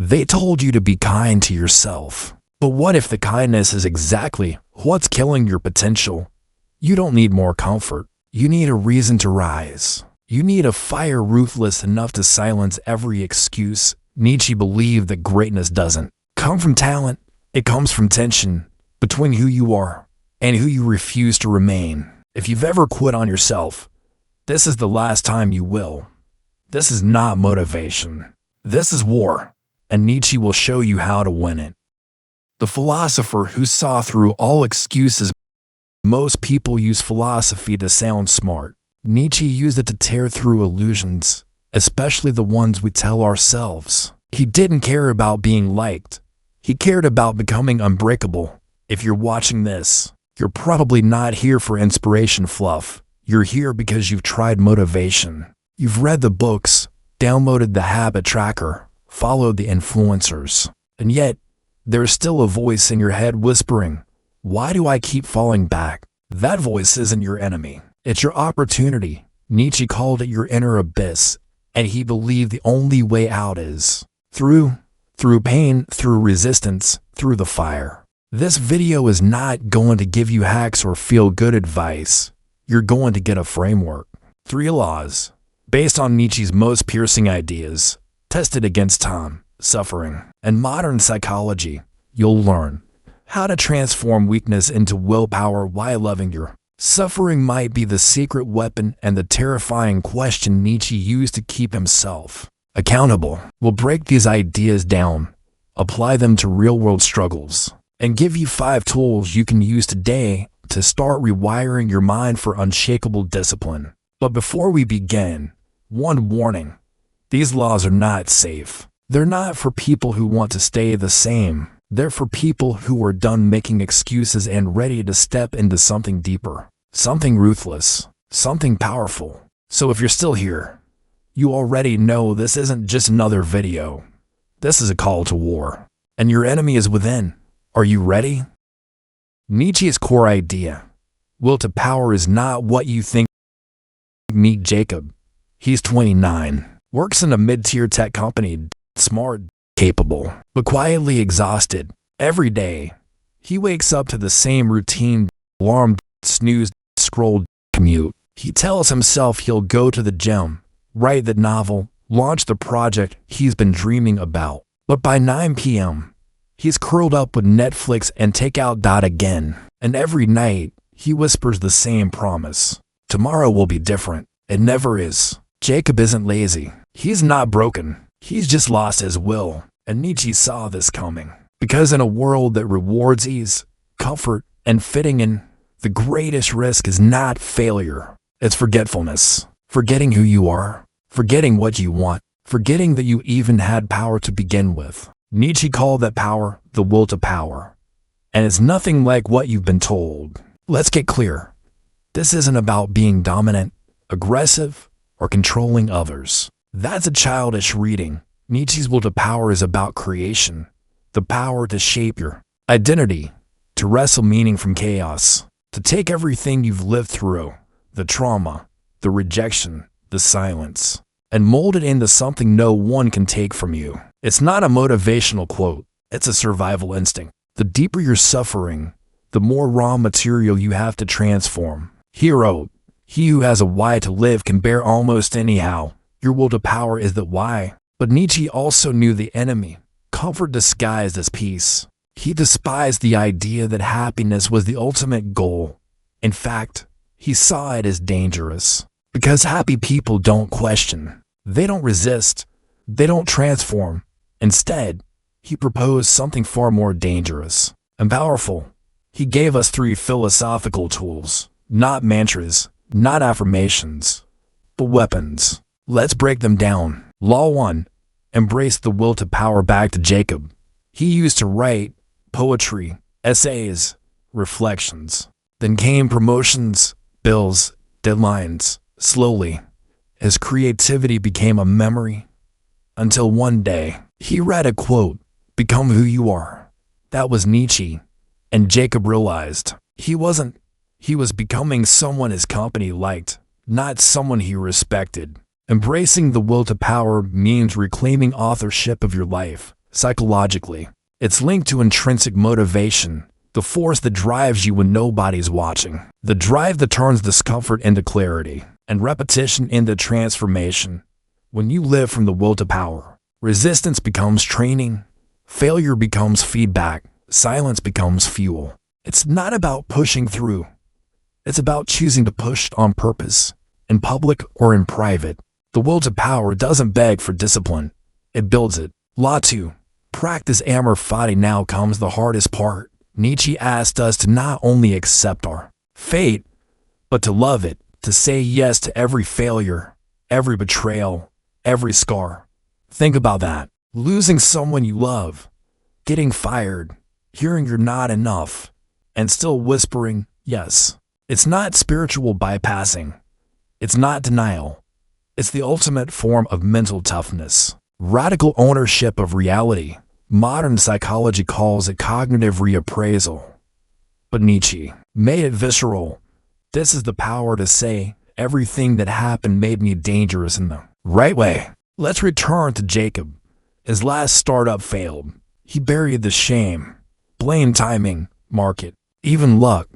They told you to be kind to yourself. But what if the kindness is exactly what's killing your potential? You don't need more comfort. You need a reason to rise. You need a fire ruthless enough to silence every excuse. Nietzsche believed that greatness doesn't come from talent. It comes from tension between who you are and who you refuse to remain. If you've ever quit on yourself, this is the last time you will. This is not motivation. This is war, and Nietzsche will show you how to win it. The philosopher who saw through all excuses. Most people use philosophy to sound smart. Nietzsche used it to tear through illusions, especially the ones we tell ourselves. He didn't care about being liked. He cared about becoming unbreakable. If you're watching this, you're probably not here for inspiration fluff. You're here because you've tried motivation. You've read the books, downloaded the habit tracker, followed the influencers, and yet there's still a voice in your head whispering, "Why do I keep falling back?" That voice isn't your enemy. It's your opportunity. Nietzsche called it your inner abyss, and he believed the only way out is through pain, through resistance, through the fire. This video is not going to give you hacks or feel-good advice. You're going to get a framework. 3 laws, based on Nietzsche's most piercing ideas, tested against time, suffering, and modern psychology. You'll learn how to transform weakness into willpower while loving your suffering might be the secret weapon and the terrifying question Nietzsche used to keep himself accountable. We'll break these ideas down, apply them to real-world struggles, and give you 5 tools you can use today to start rewiring your mind for unshakable discipline. But before we begin, one warning. These laws are not safe. They're not for people who want to stay the same. They're for people who are done making excuses and ready to step into something deeper, something ruthless, something powerful. So if you're still here, you already know this isn't just another video. This is a call to war, and your enemy is within. Are you ready? Nietzsche's core idea, will to power, is not what you think. Meet Jacob. He's 29, works in a mid-tier tech company, smart, capable, but quietly exhausted. Every day, he wakes up to the same routine: alarm, snooze, scroll, commute. He tells himself he'll go to the gym, write the novel, launch the project he's been dreaming about. But by 9 p.m., he's curled up with Netflix and takeout again. And every night, he whispers the same promise: tomorrow will be different. It never is. Jacob isn't lazy. He's not broken. He's just lost his will. And Nietzsche saw this coming. Because in a world that rewards ease, comfort, and fitting in, the greatest risk is not failure. It's forgetfulness. Forgetting who you are. Forgetting what you want. Forgetting that you even had power to begin with. Nietzsche called that power the will to power. And it's nothing like what you've been told. Let's get clear. This isn't about being dominant, aggressive, or controlling others. That's a childish reading. Nietzsche's will to power is about creation, the power to shape your identity, to wrestle meaning from chaos, to take everything you've lived through, the trauma, the rejection, the silence, and mold it into something no one can take from you. It's not a motivational quote, it's a survival instinct. The deeper your suffering, the more raw material you have to transform. He wrote, "He who has a why to live can bear almost anyhow." Your will to power is the why. But Nietzsche also knew the enemy, comfort disguised as peace. He despised the idea that happiness was the ultimate goal. In fact, he saw it as dangerous. Because happy people don't question. They don't resist. They don't transform. Instead, he proposed something far more dangerous and powerful. He gave us 3 philosophical tools, not mantras, not affirmations, but weapons. Let's break them down. Law 1. Embrace the will to power. Back to Jacob. He used to write poetry, essays, reflections. Then came promotions, bills, deadlines. Slowly, his creativity became a memory. Until one day, he read a quote, "Become who you are." That was Nietzsche. And Jacob realized he was becoming someone his company liked, not someone he respected. Embracing the will to power means reclaiming authorship of your life, psychologically. It's linked to intrinsic motivation, the force that drives you when nobody's watching. The drive that turns discomfort into clarity and repetition into transformation. When you live from the will to power, resistance becomes training, failure becomes feedback, silence becomes fuel. It's not about pushing through. It's about choosing to push on purpose, in public or in private. The will to power doesn't beg for discipline. It builds it. Law 2. Practice amor fati. Now comes the hardest part. Nietzsche asked us to not only accept our fate, but to love it, to say yes to every failure, every betrayal, every scar. Think about that. Losing someone you love, getting fired, hearing you're not enough, and still whispering yes. It's not spiritual bypassing. It's not denial. It's the ultimate form of mental toughness. Radical ownership of reality. Modern psychology calls it cognitive reappraisal. But Nietzsche made it visceral. This is the power to say, everything that happened made me dangerous in the right way. Let's return to Jacob. His last startup failed. He buried the shame, blamed timing, market, even luck.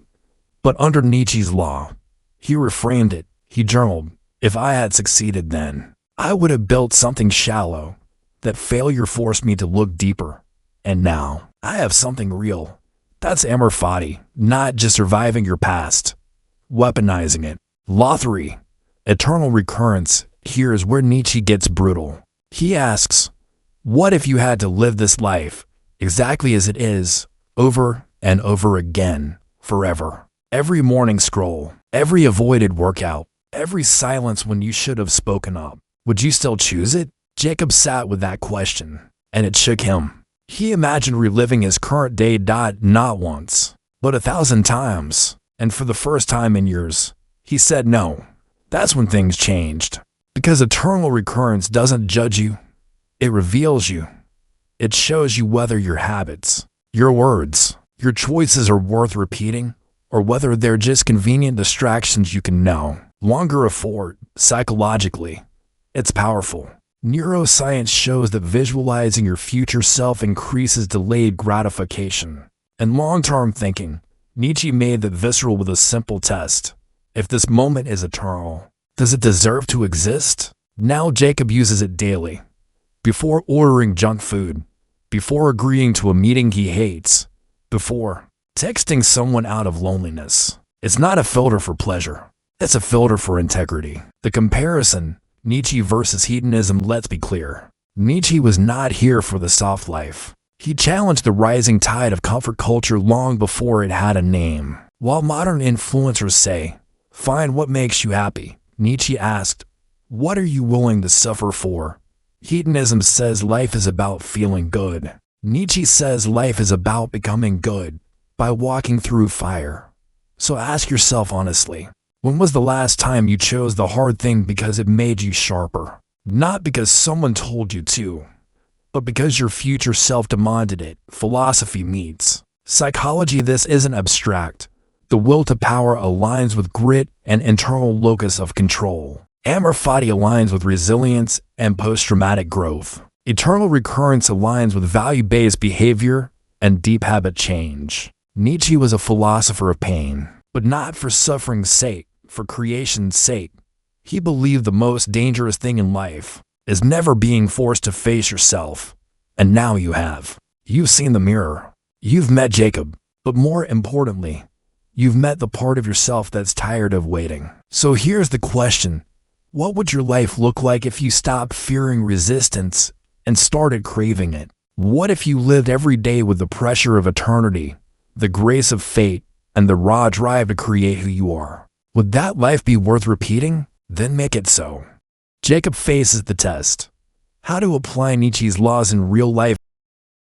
But under Nietzsche's law, he reframed it. He journaled, if I had succeeded then, I would have built something shallow. That failure forced me to look deeper. And now, I have something real. That's amor fati, not just surviving your past, weaponizing it. Law 3. Eternal recurrence. Here is where Nietzsche gets brutal. He asks, what if you had to live this life, exactly as it is, over and over again, forever? Every morning scroll, every avoided workout, every silence when you should have spoken up. Would you still choose it? Jacob sat with that question, and it shook him. He imagined reliving his current day not once, but 1,000 times. And for the first time in years, he said no. That's when things changed. Because eternal recurrence doesn't judge you. It reveals you. It shows you whether your habits, your words, your choices are worth repeating, or whether they're just convenient distractions you can no longer afford. Psychologically, it's powerful. Neuroscience shows that visualizing your future self increases delayed gratification and long-term thinking. Nietzsche made that visceral with a simple test. If this moment is eternal, does it deserve to exist? Now Jacob uses it daily. Before ordering junk food, before agreeing to a meeting he hates, before texting someone out of loneliness. It's not a filter for pleasure. It's a filter for integrity. The comparison, Nietzsche versus hedonism. Let's be clear. Nietzsche was not here for the soft life. He challenged the rising tide of comfort culture long before it had a name. While modern influencers say, find what makes you happy, Nietzsche asked, what are you willing to suffer for? Hedonism says life is about feeling good. Nietzsche says life is about becoming good by walking through fire. So ask yourself honestly, when was the last time you chose the hard thing because it made you sharper? Not because someone told you to, but because your future self demanded it. Philosophy meets psychology. This isn't abstract. The will to power aligns with grit and internal locus of control. Amor fati aligns with resilience and post-traumatic growth. Eternal recurrence aligns with value-based behavior and deep habit change. Nietzsche was a philosopher of pain, but not for suffering's sake. For creation's sake. He believed the most dangerous thing in life is never being forced to face yourself. And now you have. You've seen the mirror. You've met Jacob. But more importantly, you've met the part of yourself that's tired of waiting. So here's the question. What would your life look like if you stopped fearing resistance and started craving it? What if you lived every day with the pressure of eternity, the grace of fate, and the raw drive to create who you are? Would that life be worth repeating? Then make it so. Jacob faces the test. How to apply Nietzsche's laws in real life.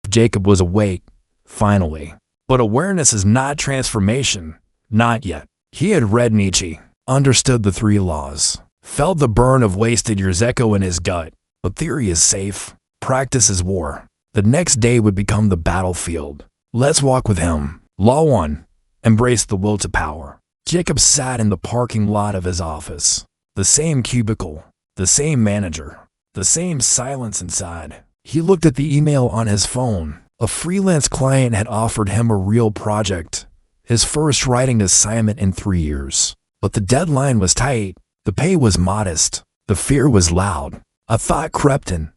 Jacob was awake, finally. But awareness is not transformation. Not yet. He had read Nietzsche, understood the 3 laws, felt the burn of wasted years echo in his gut. But theory is safe. Practice is war. The next day would become the battlefield. Let's walk with him. Law 1. Embrace the will to power. Jacob sat in the parking lot of his office. The same cubicle, the same manager, the same silence inside. He looked at the email on his phone. A freelance client had offered him a real project, his first writing assignment in 3 years. But the deadline was tight, the pay was modest, the fear was loud. A thought crept in.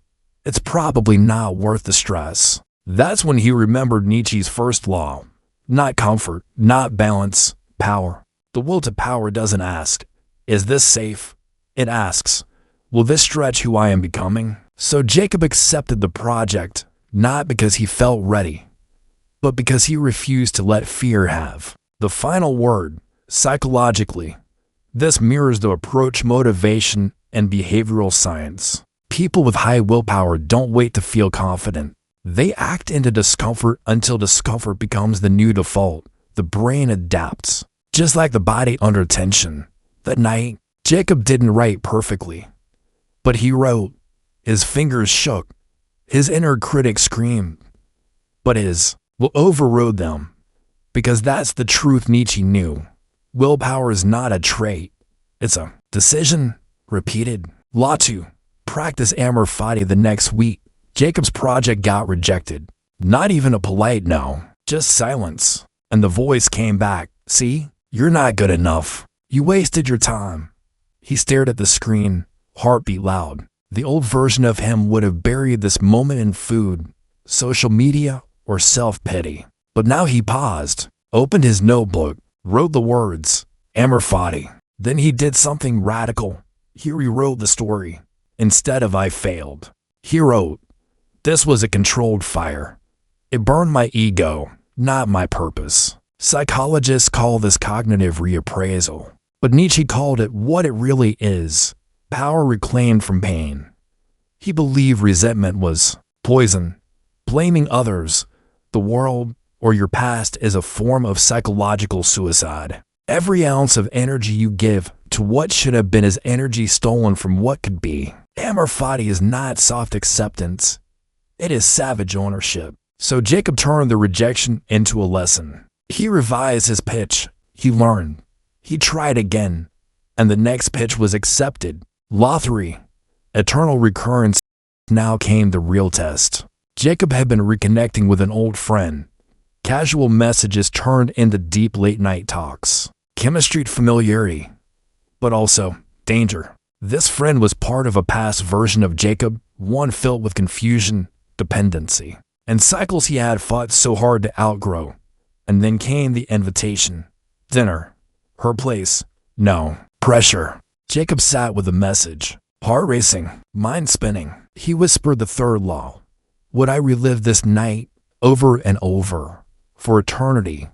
It's probably not worth the stress. That's when he remembered Nietzsche's first law. Not comfort, not balance, power. The will to power doesn't ask, is this safe? It asks, will this stretch who I am becoming? So Jacob accepted the project, not because he felt ready, but because he refused to let fear have the final word. Psychologically, this mirrors the approach motivation and behavioral science. People with high willpower don't wait to feel confident. They act into discomfort until discomfort becomes the new default. The brain adapts, just like the body under tension. That night, Jacob didn't write perfectly, but he wrote. His fingers shook. His inner critic screamed. But his will overrode them, because that's the truth Nietzsche knew. Willpower is not a trait. It's a decision. Repeated. Law 2. Practice amor fati. The next week, Jacob's project got rejected. Not even a polite no, just silence. And the voice came back. See, you're not good enough. You wasted your time. He stared at the screen, heartbeat loud. The old version of him would have buried this moment in food, social media, or self-pity. But now he paused, opened his notebook, wrote the words, amor fati. Then he did something radical. He rewrote the story. Instead of I failed, he wrote, this was a controlled fire. It burned my ego, not my purpose. Psychologists call this cognitive reappraisal, but Nietzsche called it what it really is. Power reclaimed from pain. He believed resentment was poison. Blaming others, the world, or your past is a form of psychological suicide. Every ounce of energy you give to what should have been is energy stolen from what could be. Amor fati is not soft acceptance. It is savage ownership. So Jacob turned the rejection into a lesson. He revised his pitch. He learned. He tried again. And the next pitch was accepted. Law 3. Eternal recurrence. Now came the real test. Jacob had been reconnecting with an old friend. Casual messages turned into deep late-night talks. Chemistry, familiarity, but also danger. This friend was part of a past version of Jacob, one filled with confusion, dependency, and cycles he had fought so hard to outgrow. And then came the invitation. Dinner. Her place. No. Pressure. Jacob sat with a message. Heart racing. Mind spinning. He whispered the third law. Would I relive this night over and over for eternity?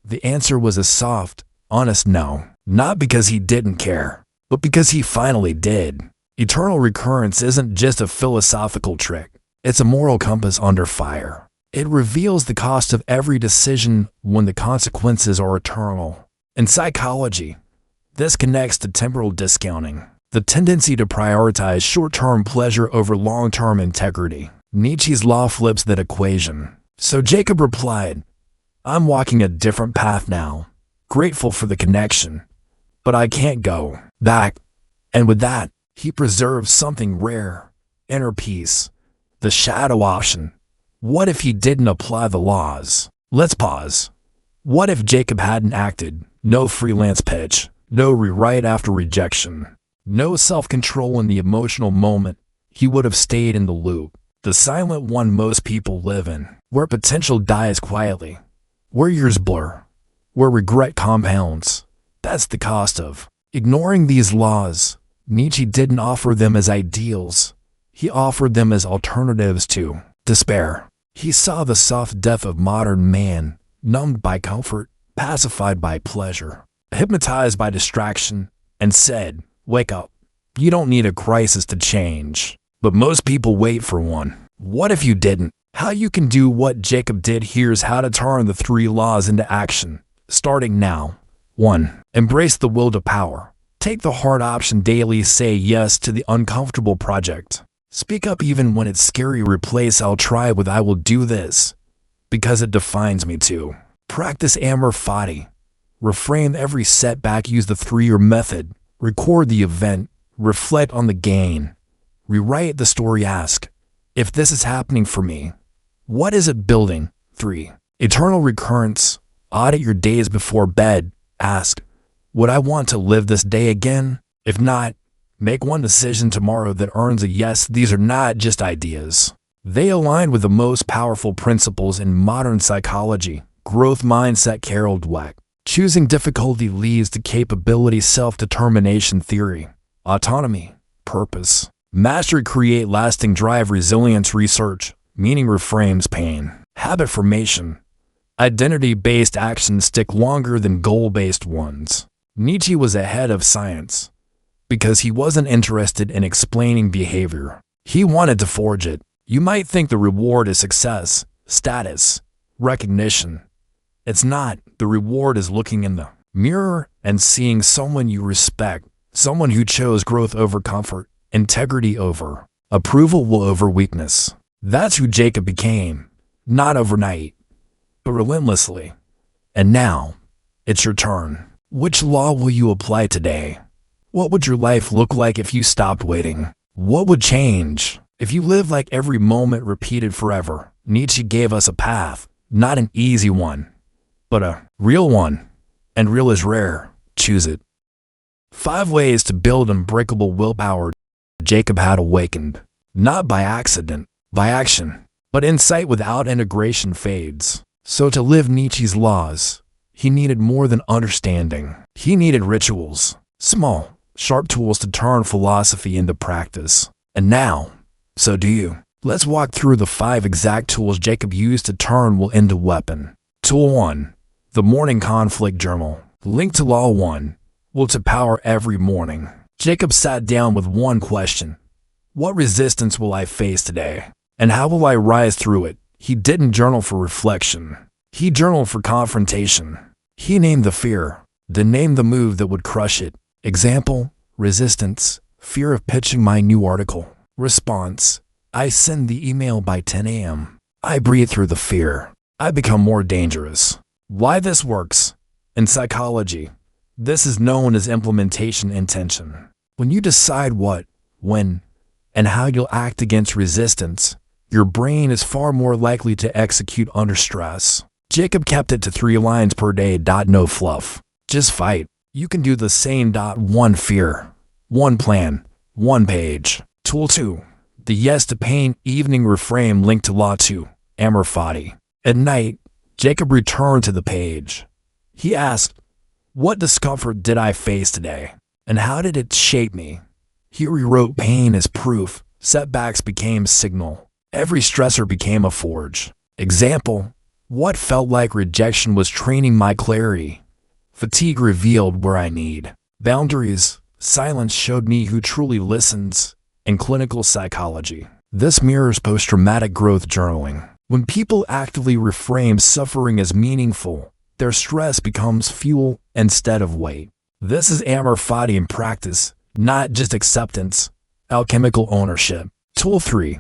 The answer was a soft, honest no. Not because he didn't care, but because he finally did. Eternal recurrence isn't just a philosophical trick. It's a moral compass under fire. It reveals the cost of every decision when the consequences are eternal. In psychology, this connects to temporal discounting, the tendency to prioritize short-term pleasure over long-term integrity. Nietzsche's law flips that equation. So Jacob replied, I'm walking a different path now, grateful for the connection, but I can't go back. And with that, he preserved something rare, inner peace, the shadow option. What if he didn't apply the laws? Let's pause. What if Jacob hadn't acted? No freelance pitch, no rewrite after rejection, no self-control in the emotional moment. He would have stayed in the loop, the silent one most people live in, where potential dies quietly, where years blur, where regret compounds. That's the cost of ignoring these laws. Nietzsche didn't offer them as ideals. He offered them as alternatives to despair. He saw the soft death of modern man, numbed by comfort, pacified by pleasure, hypnotized by distraction, and said, wake up. You don't need a crisis to change. But most people wait for one. What if you didn't? How you can do what Jacob did. Here's how to turn the 3 laws into action, starting now. 1. Embrace the will to power. Take the hard option daily. Say yes to the uncomfortable project. Speak up even when it's scary. Replace I'll try with I will do this, because it defines me too. Practice amor fati. Reframe every setback. Use the 3-year method. Record the event. Reflect on the gain. Rewrite the story. Ask, If this is happening for me, what is it building? 3. Eternal recurrence. Audit your days before bed. Ask, would I want to live this day again? If not, make one decision tomorrow that earns a yes. These are not just ideas. They align with the most powerful principles in modern psychology. Growth mindset. Carol Dweck. Choosing difficulty leads to capability. Self-determination theory. Autonomy. Purpose. Mastery. Create lasting drive. Resilience. Research. Meaning reframes pain. Habit formation. Identity-based actions stick longer than goal-based ones. Nietzsche was ahead of science because he wasn't interested in explaining behavior. He wanted to forge it. You might think the reward is success, status, recognition. It's not. The reward is looking in the mirror and seeing someone you respect, someone who chose growth over comfort, integrity over approval over weakness. That's who Jacob became, not overnight, but relentlessly. And now, it's your turn. Which law will you apply today? What would your life look like if you stopped waiting? What would change if you lived like every moment repeated forever? Nietzsche gave us a path, not an easy one, but a real one. And real is rare. Choose it. 5 ways to build unbreakable willpower. Jacob had awakened, not by accident, by action. But insight without integration fades. So to live Nietzsche's laws, he needed more than understanding. He needed rituals, small, sharp tools to turn philosophy into practice. And now, so do you. Let's walk through the 5 exact tools Jacob used to turn will into weapon. Tool 1. The Morning Conflict Journal. Link to Law 1. Will to power every morning. Jacob sat down with one question. What resistance will I face today? And how will I rise through it? He didn't journal for reflection. He journaled for confrontation. He named the fear, then named the move that would crush it. Example, resistance, fear of pitching my new article. Response, I send the email by 10 a.m. I breathe through the fear. I become more dangerous. Why this works? In psychology, this is known as implementation intention. When you decide what, when, and how you'll act against resistance, your brain is far more likely to execute under stress. Jacob kept it to 3 lines per day. No fluff. Just fight. You can do the same. 1 fear. 1 plan. 1 page. Tool 2. The Yes to Pain Evening Reframe. Link to Law 2. Amor Fati. At night, Jacob returned to the page. He asked, what discomfort did I face today? And how did it shape me? He rewrote pain as proof. Setbacks became signal. Every stressor became a forge. Example, what felt like rejection was training my clarity. Fatigue revealed where I need boundaries. Silence showed me who truly listens. In clinical psychology, this mirrors post-traumatic growth journaling. When people actively reframe suffering as meaningful, their stress becomes fuel instead of weight. This is Amor Fati in practice, not just acceptance. Alchemical ownership. Tool 3.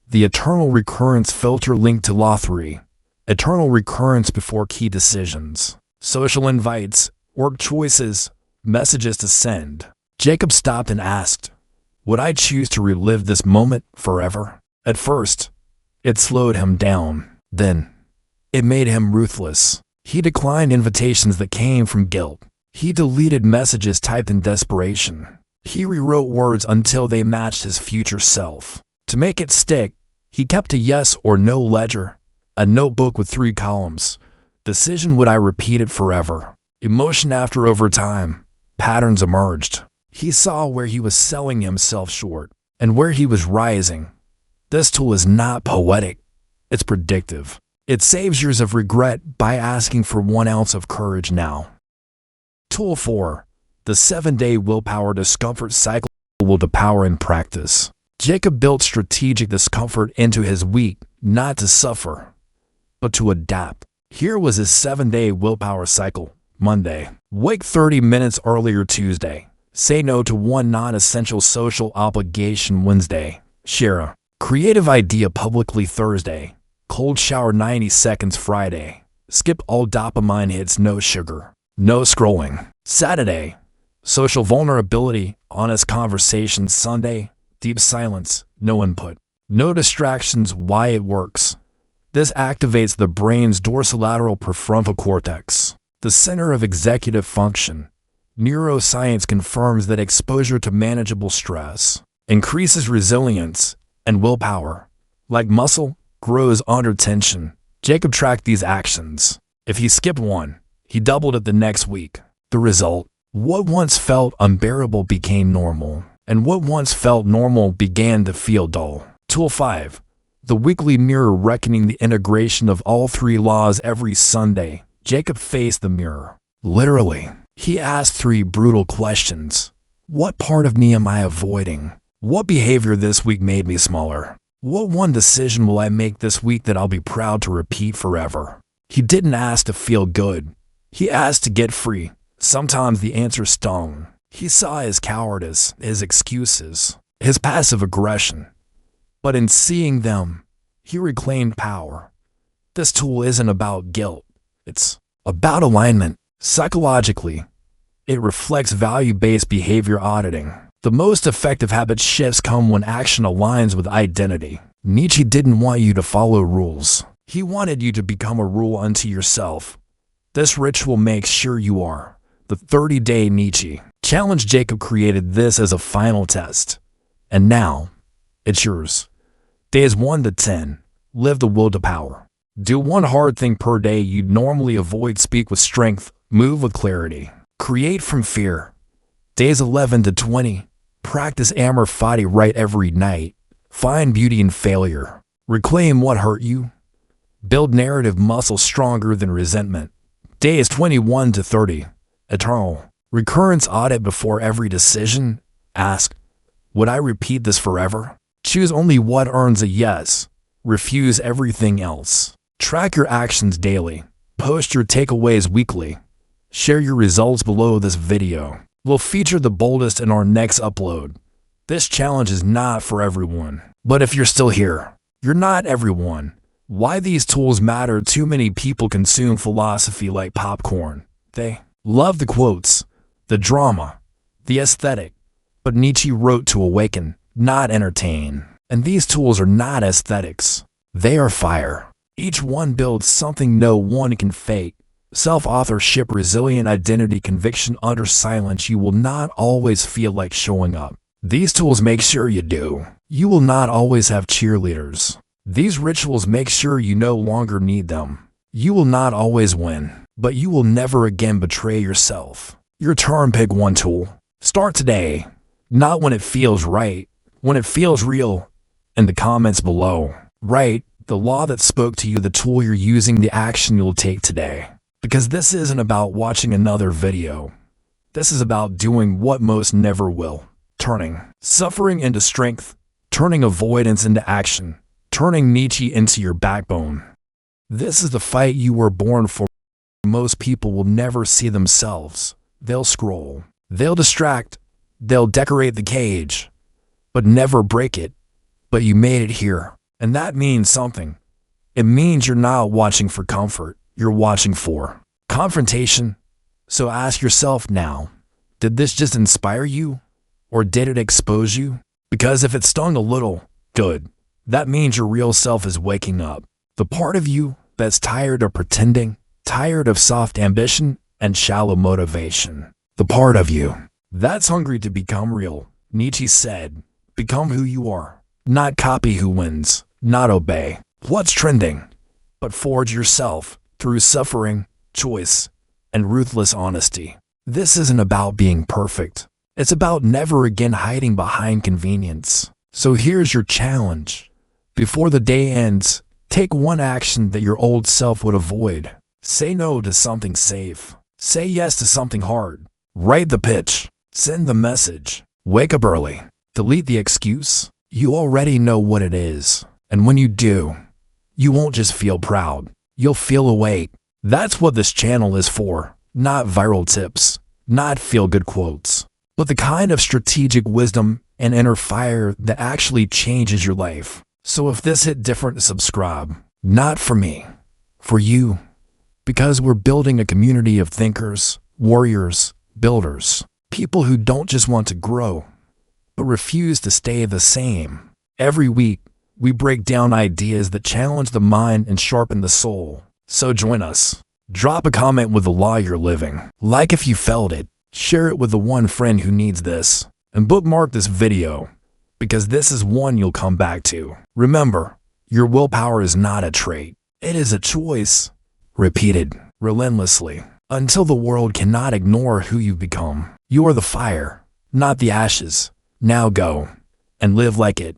The Eternal Recurrence Filter. Link to Law 3. Eternal recurrence before key decisions. Social invites, work choices, messages to send. Jacob stopped and asked, would I choose to relive this moment forever? At first, it slowed him down. Then, it made him ruthless. He declined invitations that came from guilt. He deleted messages typed in desperation. He rewrote words until they matched his future self. To make it stick, he kept a yes or no ledger, a notebook with 3 columns. Decision, would I repeat it forever? Emotion. After over time, patterns emerged. He saw where he was selling himself short and where he was rising. This tool is not poetic, it's predictive. It saves years of regret by asking for 1 ounce of courage now. Tool 4. The 7-day willpower discomfort cycle. Will to power in practice. Jacob built strategic discomfort into his week, not to suffer, but to adapt. Here was his 7-day willpower cycle. Monday. Wake 30 minutes earlier. Tuesday. Say no to 1 non-essential social obligation. Wednesday. Share a creative idea publicly. Thursday. Cold shower 90 seconds. Friday. Skip all dopamine hits. No sugar. No scrolling. Saturday. Social vulnerability, honest conversations. Sunday. Deep silence. No input. No distractions. Why it works. This activates the brain's dorsolateral prefrontal cortex, the center of executive function. Neuroscience confirms that exposure to manageable stress increases resilience and willpower. Like muscle, grows under tension. Jacob tracked these actions. If he skipped one, he doubled it the next week. The result? What once felt unbearable became normal, and what once felt normal began to feel dull. Tool 5. The weekly mirror reckoning. The integration of all 3 laws. Every Sunday, Jacob faced the mirror. Literally. He asked 3 brutal questions. What part of me am I avoiding? What behavior this week made me smaller? What one decision will I make this week that I'll be proud to repeat forever? He didn't ask to feel good. He asked to get free. Sometimes the answer stung. He saw his cowardice, his excuses, his passive aggression. But in seeing them, he reclaimed power. This tool isn't about guilt. It's about alignment. Psychologically, it reflects value-based behavior auditing. The most effective habit shifts come when action aligns with identity. Nietzsche didn't want you to follow rules. He wanted you to become a rule unto yourself. This ritual makes sure you are. The 30-day Nietzsche challenge. Jacob created this as a final test. And now, it's yours. Days 1 to 10. Live the will to power. Do one hard thing per day you'd normally avoid. Speak with strength. Move with clarity. Create from fear. Days 11 to 20. Practice amor fati. Write every night. Find beauty in failure. Reclaim what hurt you. Build narrative muscle stronger than resentment. Days 21 to 30. Eternal. Recurrence audit. Before every decision, ask, would I repeat this forever? Choose only what earns a yes. Refuse everything else. Track your actions daily. Post your takeaways weekly. Share your results below this video. We'll feature the boldest in our next upload. This challenge is not for everyone. But if you're still here, you're not everyone. Why these tools matter. Too many people consume philosophy like popcorn. They love the quotes, the drama, the aesthetic. But Nietzsche wrote to awaken, not entertain. And these tools are not aesthetics. They are fire. Each one builds something no one can fake. Self-authorship, resilient identity, conviction. Under silence, you will not always feel like showing up. These tools make sure you do. You will not always have cheerleaders. These rituals make sure you no longer need them. You will not always win, but you will never again betray yourself. Your turn. Pick one tool. Start today. Not when it feels right, when it feels real. In the comments below, write the law that spoke to you, the tool you're using, the action you'll take today. Because this isn't about watching another video. This is about doing what most never will. Turning suffering into strength, turning avoidance into action, turning Nietzsche into your backbone. This is the fight you were born for. Most people will never see themselves. They'll scroll, they'll distract, they'll decorate the cage, but never break it. But you made it here, and that means something. It means you're not watching for comfort. You're watching for confrontation. So ask yourself now, did this just inspire you? Or did it expose you? Because if it stung a little, good. That means your real self is waking up. The part of you that's tired of pretending, tired of soft ambition and shallow motivation. The part of you that's hungry to become real. Nietzsche said, become who you are. Not copy who wins, not obey what's trending, but forge yourself through suffering, choice, and ruthless honesty. This isn't about being perfect. It's about never again hiding behind convenience. So here's your challenge. Before the day ends, take one action that your old self would avoid. Say no to something safe. Say yes to something hard. Write the pitch. Send the message. Wake up early. Delete the excuse. You already know what it is. And when you do, you won't just feel proud. You'll feel awake. That's what this channel is for. Not viral tips, not feel-good quotes, but the kind of strategic wisdom and inner fire that actually changes your life. So if this hit different, subscribe. Not for me, for you. Because we're building a community of thinkers, warriors, builders. People who don't just want to grow, but refuse to stay the same. Every week, we break down ideas that challenge the mind and sharpen the soul. So join us. Drop a comment with the law you're living. Like if you felt it. Share it with the one friend who needs this. And bookmark this video, because this is one you'll come back to. Remember, your willpower is not a trait. It is a choice. Repeated relentlessly until the world cannot ignore who you've become. You are the fire, not the ashes. Now go and live like it.